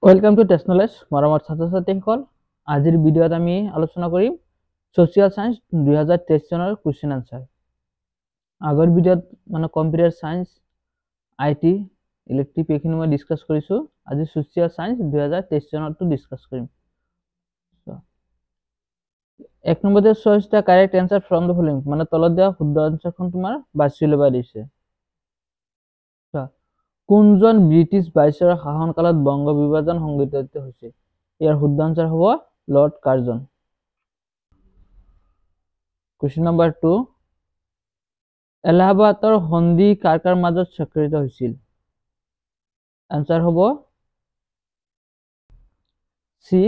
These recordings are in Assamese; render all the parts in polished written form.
ওয়েলকাম টু টেস্ট নলেজ মৰমৰ ছাত্ৰ-ছাত্ৰীসকল। আজিৰ ভিডিঅ'ত আমি আলোচনা কৰিম সোশিয়াল সায়েন্স 2023 চনৰ কোৱেশ্চন আনসাৰ। আগৰ ভিডিঅ'ত কম্পিউটাৰ সায়েন্স, আইটি, ইলেক্ট্ৰিক এইখিনি মই ডিসকাস কৰিছো। আজি সোশিয়াল সায়েন্স 2023 চনৰটো ডিসকাস কৰিম। এক নম্বৰতে choice the correct answer from the following, তলত দিয়া শুদ্ধ আনসাৰখন তোমাৰ বাছি ল'বা দিছে। কোনজন ব্ৰিটিছ ভাইসৰয়ৰ শাসনকালত বংগ বিভাজন সংঘটিত হৈছিল? ইয়াৰ শুদ্ধ আনসাৰ হ'ব লৰ্ড কাৰ্জন। কুৱেশ্যন নম্বৰ 2, এলাহাবাদৰ সন্ধি কাৰ কাৰ মাজত স্বাক্ষৰিত হৈছিল? আনসাৰ হ'ব C,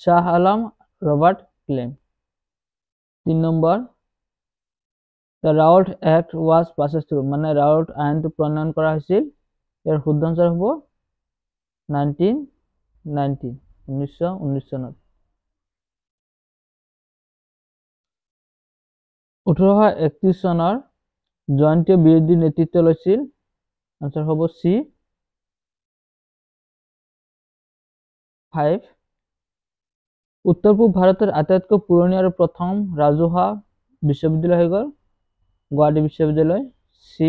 Shah Alam, Robert Clive. 3 number, the Rowlatt Act was passed through, Rowlatt আইনটো প্ৰণয়ন কৰা হৈছিল। ইয়াৰ শুদ্ধ আনসাৰ হ'ব 1919 চনত। 1831 চনৰ জয়ন্তীয় বিৰোধী নেতৃত্ব লৈছিল। আনসাৰ হ'ব সি 5। উত্তৰ পূব ভাৰতৰ আটাইতকৈ পুৰণি আৰু প্ৰথম ৰাজহুৱা বিশ্ববিদ্যালয় হৈ গ'ল গুৱাহাটী বিশ্ববিদ্যালয়, সি।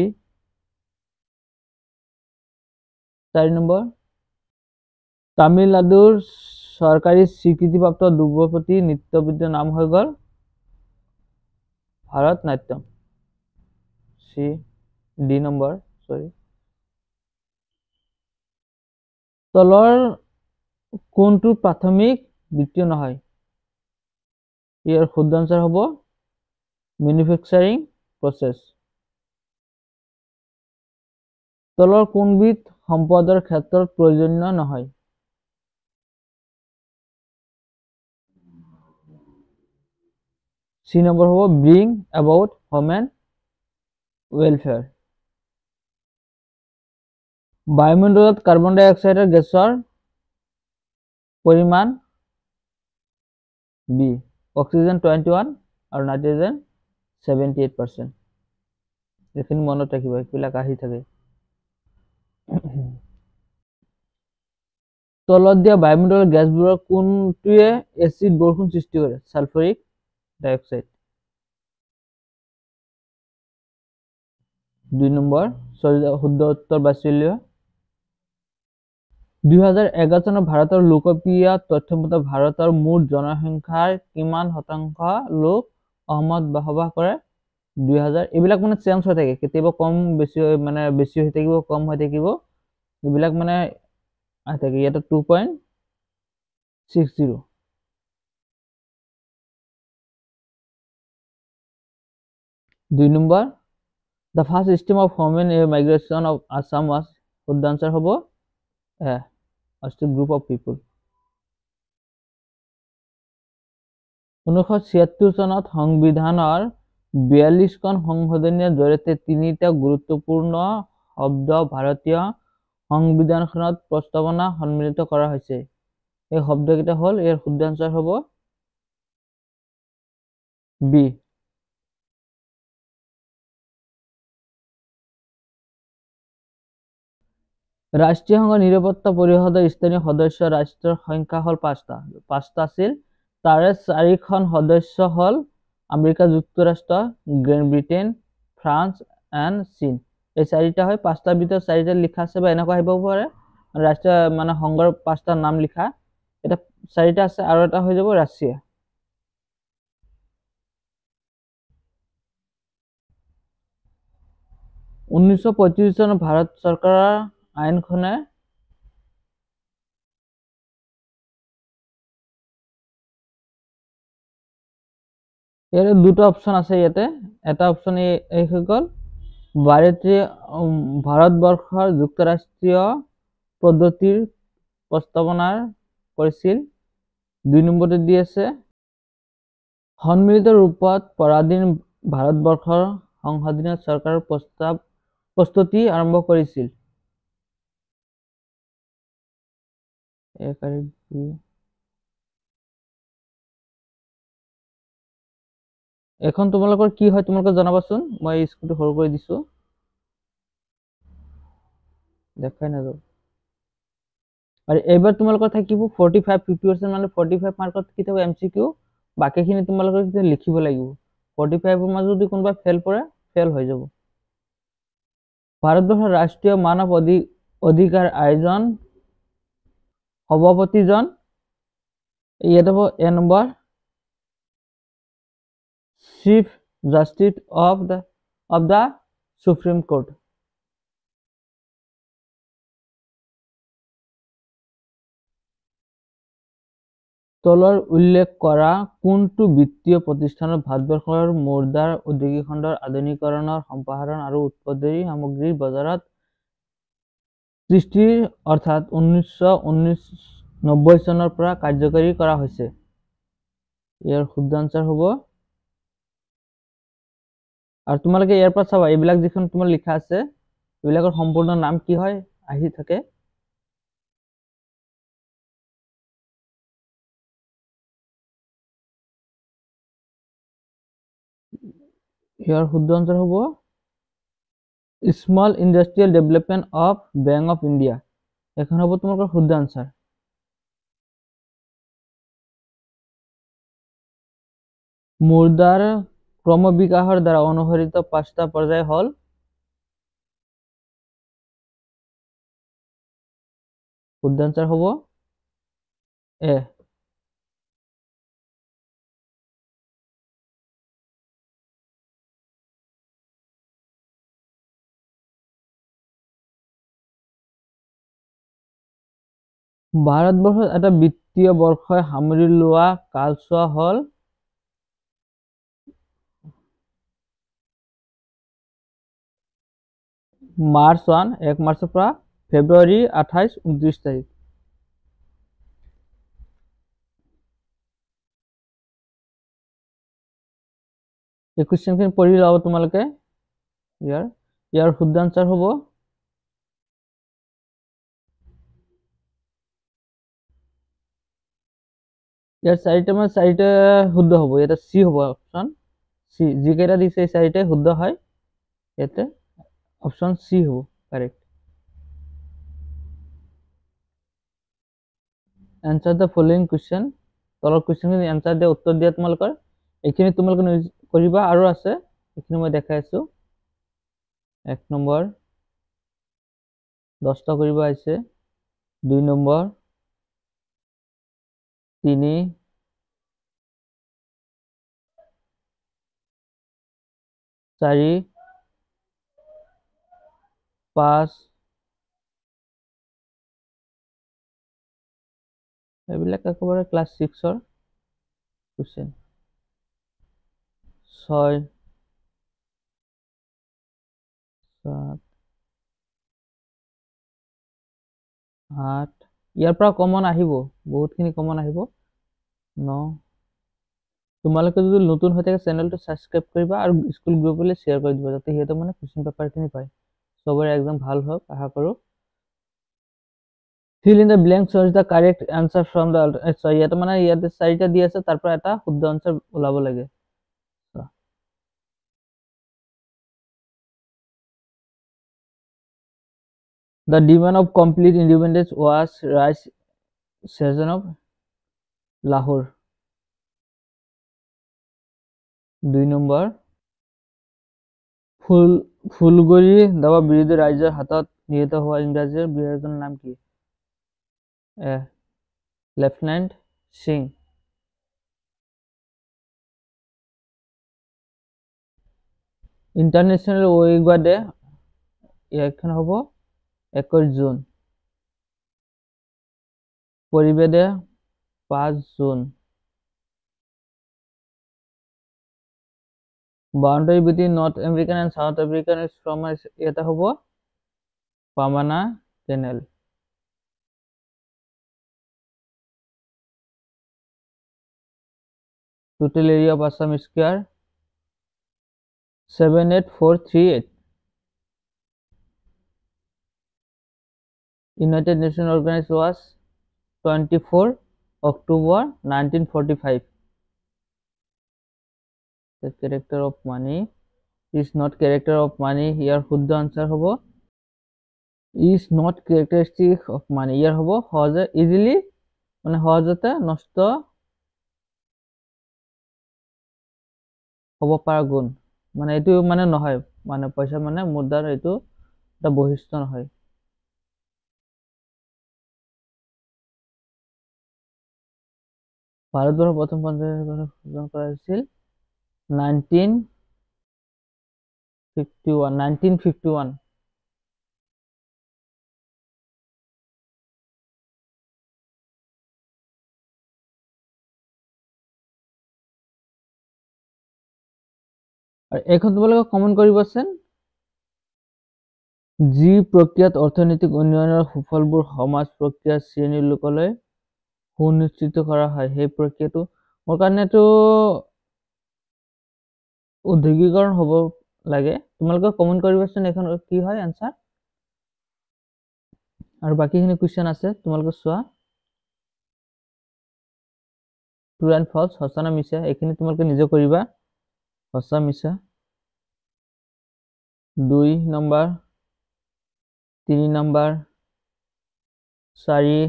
4 নম্বৰ, তামিলনাডুৰ চৰকাৰী স্বীকৃতিপ্ৰাপ্ত ধ্ৰুপদী নৃত্যবিদ্যাৰ নাম হৈ গ'ল ভাৰত নাট্যম, সি। ডি নম্বৰ, তলৰ কোনটো প্ৰাথমিক দ্বিতীয় নহয়? ইয়াৰ শুদ্ধ আনসাৰ হ'ব মেনুফেকচাৰিং প্ৰচেছ। তলৰ কোনবিধ সম্পদৰ ক্ষেত্ৰত প্ৰয়োজনীয় নহয়? সি নম্বৰ হ'ব ব্ৰিং এবাউট হিউমেন ওয়েলফেয়াৰ। বায়ুমণ্ডলত কাৰ্বন ডাই অক্সাইডৰ গেছৰ পৰিমাণ বি, অক্সিজেন 21 আৰু নাইট্ৰজেন 78%। এইখিনি মনত ৰাখিবা, এইবিলাক আহি থাকে। তলত দিয়া বায়ুমণ্ডলৰ গেছবোৰৰ কোনটোৱে এচিড বৰষুণ সৃষ্টি কৰে? সালফাৰিক ডাইঅক্সাইড। 2 নম্বৰ, শুদ্ধ উত্তৰ বাছি উলিওৱা। 2011 চনৰ ভাৰতৰ লোকপিয় তথ্য মতে ভাৰতৰ মুঠ জনসংখ্যাৰ কিমান শতাংশ লোক অসমত বসবাস কৰে? 2000, এইবিলাক চেঞ্জ হৈ থাকে, কেতিয়াবা কম বেছি বেছি হৈ থাকিব, কম হৈ থাকিব, এইবিলাক আহি থাকে। ইয়াতে 2.60। 2 number, the first system of human migration of Assam was, শুদ্ধ আনসাৰ হ'ব a group of people। 1976 চনত সংবিধানৰ 42খন সংশোধনীৰ জৰিয়তে 3টা গুৰুত্বপূৰ্ণ শব্দ ভাৰতীয় সংবিধানখনত প্ৰস্তাৱনা সন্মিলিত কৰা হৈছে। এই শব্দকেইটা হ'ল, ইয়াৰ শুদ্ধ আনসাৰ হ'ব বি। ৰাষ্ট্ৰীয় সংঘ নিৰাপত্তা পৰিষদৰ স্থানীয় সদস্য ৰাষ্ট্ৰৰ সংখ্যা হ'ল 5টা আছিল। তাৰে 4খন সদস্য হ'ল আমেৰিকা যুক্তৰাষ্ট্ৰ, গ্ৰেট ব্ৰিটেইন, ফ্ৰান্স এণ্ড চীন। এই 4টা হয়। 5টাৰ ভিতৰত 4টা লিখা আছে বা এনেকুৱা আহিব পাৰে ৰাষ্ট্ৰীয় সংঘৰ 5টা নাম লিখা। এটা 4টা আছে আৰু এটা হৈ যাব ৰাছিয়া। « 1935 চনত ভাৰত চৰকাৰৰ আইনখনে ইয়াতে দুটা অপশন আছে। ইয়াতে এটা অপশন এই হৈ গ'ল ভাৰতবৰ্ষৰ যুক্তৰাষ্ট্ৰীয় পদ্ধতিৰ প্ৰস্তাৱনা কৰিছিল। 2 নম্বৰতে দি আছে সন্মিলিত ৰূপত পৰাধীন ভাৰতবৰ্ষৰ সংসদীয় চৰকাৰৰ প্ৰস্তুতি আৰম্ভ কৰিছিল। এখন তোমালোকৰ কি হয় তোমালোকে জনাবাচোন। মই স্ক্ৰীনটো সৰু কৰি দিছো, দেখাই নাযাব। আৰু এইবাৰ তোমালোকৰ থাকিব 45 50% মানে 45 মাৰ্কত কি থাকিব এমচিকিউ, বাকীখিনি তোমালোকে লিখিব লাগিব। 45 মাজত যদি কোনোবা ফেল কৰে ফেল হৈ যাব। ভাৰতবৰ্ষৰ ৰাষ্ট্ৰীয় মানৱ অধিকাৰ আয়োজন সভাপতিজন, ইয়াত হ'ব A number chief justice of the Supreme Court. তলৰ উল্লেখ কৰা কোনটো বিত্তীয় প্ৰতিষ্ঠানত ভাৰতবৰ্ষৰ মুদ্ৰাৰ ঔদ্যোগিক খণ্ডৰ আধুনিকৰণৰ সম্প্ৰসাৰণ আৰু উৎপাদনী সামগ্ৰীৰ বজাৰত সৃষ্টিৰ অৰ্থাৎ 1990 চনৰ পৰা কাৰ্যকৰী কৰা হৈছে? ইয়াৰ শুদ্ধ আনসাৰ হ'ব, আৰু তোমালোকে ইয়াৰ পৰা চাবা এইবিলাক যিখন তোমাৰ লিখা আছে এইবিলাকৰ সম্পূৰ্ণ নাম কি হয় আহি থাকে। ইয়াৰ শুদ্ধ আনসাৰ হ'ব small industrial development of bank of India. এখন হ'ব তোমালোকৰ শুদ্ধ আনসাৰ। মুদ্ৰাৰ ক্ৰমবিকাশৰ দ্বাৰা অনুসৰিত 5টা পৰ্যায় হ'ল? শুদ্ধ আনসাৰ হ'ব এ। ভাৰতবৰ্ষত এটা বিত্তীয় বৰ্ষই সামৰি লোৱা কালছোৱা হ'ল মাৰ্চ 1 মাৰ্চৰ পৰা ফেব্ৰুৱাৰী 28 29 তাৰিখ। এই কুৱেশ্যনখিনি পঢ়ি লব তোমালোকে। ইয়াৰ শুদ্ধ আনসাৰ হ'ব ইয়াৰ চাৰিটা শুদ্ধ হ'ব। ইয়াতে চি হ'ব অপশ্যন চি, যিকেইটা দিছে এই চাৰিটাই শুদ্ধ হয়। ইয়াতে অপশ্যন চি হ'ব correct. Answer the following question, তলৰ কুৱেশ্যনখিনি এনসাৰ দিয়া উত্তৰ দিয়া তোমালোকৰ। এইখিনি তোমালোকে কৰিবা, আৰু আছে এইখিনি মই দেখাই আছো। 1 নম্বৰ 10টা কৰিব আহিছে, 2 নম্বৰ 3 4 5 এইবিলাক একেবাৰে ক্লাছ 6ৰ কুৱেশ্যন। 6 7 8 ইয়াৰ পৰা কমন আহিব, বহুতখিনি কমন আহিব। 9 তোমালোকে যদি নতুন হৈ থাকে চেনেলটো ছাবস্ক্ৰাইব কৰিবা আৰু স্কুল গ্ৰুপলৈ শ্বেয়াৰ কৰি দিবা, যাতে সিহঁতে মানে কুৱেশ্যন পেপাৰখিনি পায়। চবৰে একদম ভাল হওক আশা কৰোঁ। Fill in the blank, choose the correct answer from the ইয়াতে মানে ইয়াতে 4টা দি আছে, তাৰ পৰা এটা শুদ্ধ আনসাৰ ওলাব লাগে। The demand of complete independence was rise season of Lahore. 2 নম্বৰ ফুলগুৰি দাবা বিৰোধী ৰাজ্যৰ হাতত নিহত হোৱা ইংৰাজীৰ বিষয়াজনৰ নাম কি? Lieutenant Singh. International Yoga Day ইয়াৰখন হ'ব 21 জুন। পৰিৱেশ Day 5 June. Boundary between North American and South American is from ইয়াতে হ'ব Panama canal. Total area of Assam square 78438। United Nations organized was 24 October 1945. The character of money is not character of money. Here শুদ্ধ আনসাৰ হ'ব is not characteristic of money. ইয়াৰ হ'ব সহজে ইজিলি মানে সহজতে নষ্ট হ'ব পৰা গুণ, মানে এইটো মানে নহয়, মানে পইচা মানে মুদ্ৰাৰ এইটো এটা বৈশিষ্ট্য নহয়। ভাৰতবৰ্ষৰ প্ৰথম পঞ্চায়ত সূচনা কৰা হৈছিল 1951। আৰু এইখন তোমালোকে কমেণ্ট কৰিবাচোন। যি প্ৰক্ৰিয়াত অৰ্থনৈতিক উন্নয়নৰ সুফলবোৰ সমাজ প্ৰক্ৰিয়াৰ শ্ৰেণীৰ লোকলৈ সুনিশ্চিত কৰা হয়, সেই প্ৰক্ৰিয়াটো মোৰ কাৰণেতো উদ্যোগীকৰণ হ'ব লাগে। তোমালোকে কমেণ্ট কৰিবাচোন এইখন কি হয় এনসাৰ। আৰু বাকীখিনি কুৱেশ্যন আছে তোমালোকে চোৱা। ট্ৰু এণ্ড ফলছ, সঁচা নে মিছা, এইখিনি তোমালোকে নিজে কৰিবা। সঁচা মিছা। 2 নম্বৰ, 3 নম্বৰ, 4,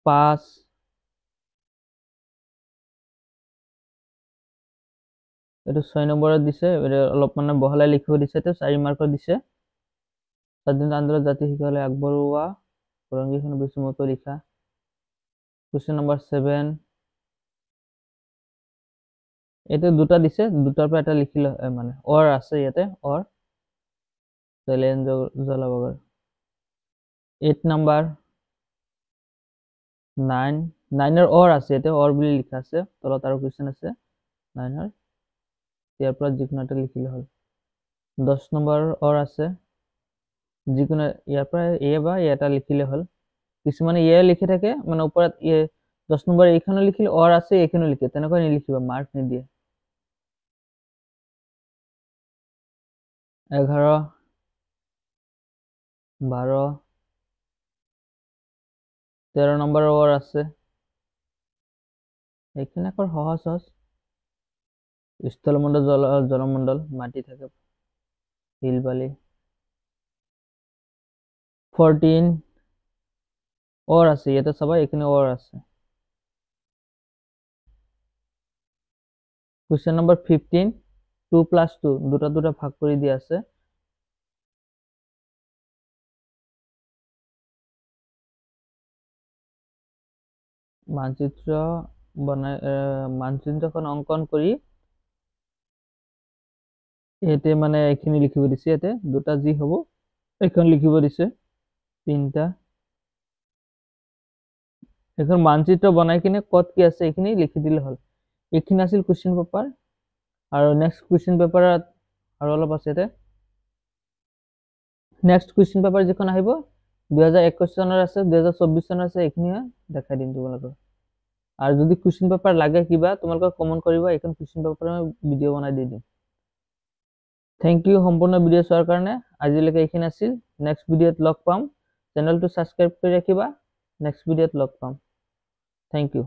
5, এইটো 6 নম্বৰত দিছে, অলপ মানে বহলাই লিখিব দিছে, 4 মাৰ্কত দিছে। স্বাধীনতা আন্দোলন জাতীয় শিক্ষালয় আগবঢ়োৱা বৰঙণিখন বেছিমতো লিখা। কুৱেশ্যন নম্বৰ 7, এইটো দুটা দিছে, দুটাৰ পৰা এটা লিখিলে মানে অৰ আছে ইয়াতে, অৰ চেলেঞ্জ জ্বলাবগৰ। 8 নম্বৰ, 9ৰ অৰ আছে, ইয়াতে অৰ বুলি লিখা আছে, তলত আৰু কুৱেশ্যন আছে 9ৰ, ইয়াৰ পৰা যিকোনো এটা লিখিলে হ'ল। 10 নম্বৰ অৰ আছে, যিকোনো ইয়াৰ পৰা এ বা এটা লিখিলে হ'ল। কিছুমানে এ লিখি থাকে, মানে ওপৰত 10 নম্বৰ এইখনো লিখিলে, অৰ আছে এইখনো লিখে, তেনেকৈ নিলিখিবা, মাৰ্ক নিদিয়ে। 11, 12, 13 নম্বৰ অৰ আছে, এইখিনি আকৌ সহজ। স্থলমণ্ডল জলমণ্ডল মাটি থাকে, শিল বালি। 14 অৰ আছে, ইয়াতে চাবা এইখিনি অৰ আছে। কুৱেশ্যন নম্বৰ 15, 2 + 2, দুটা ভাগ কৰি দিয়া আছে। মানচিত্ৰ বনাই মানচিত্ৰখন অংকন কৰি ইয়াতে মানে এইখিনি লিখিব দিছে, ইয়াতে দুটা যি হ'ব এইখন লিখিব দিছে, 3টা। এখন মানচিত্ৰ বনাই কিনে ক'ত কি আছে এইখিনি লিখি দিলে হ'ল। এইখিনি আছিল কুৱেশ্যন পেপাৰ। আৰু নেক্সট কুৱেশ্যন পেপাৰত আৰু অলপ আছে ইয়াতে। নেক্সট কুৱেশ্যন পেপাৰ যিখন আহিব 2021 চনৰ আছে, 2024 চনৰ আছে, এইখিনি দেখাই দিম তোমালোকক। আৰু যদি কুৱেশ্যন পেপাৰ লাগে কিবা তোমালোকে কমেণ্ট কৰিবা, এইখন কুৱেশ্যন পেপাৰ মই ভিডিঅ' বনাই দি দিম। থেংক ইউ সম্পূৰ্ণ ভিডিঅ' চোৱাৰ কাৰণে। আজিলৈকে এইখিনি আছিল, নেক্সট ভিডিঅ'ত লগ পাম। চেনেলটো ছাবস্ক্ৰাইব কৰি ৰাখিবা, নেক্সট ভিডিঅ'ত লগ পাম। Thank U.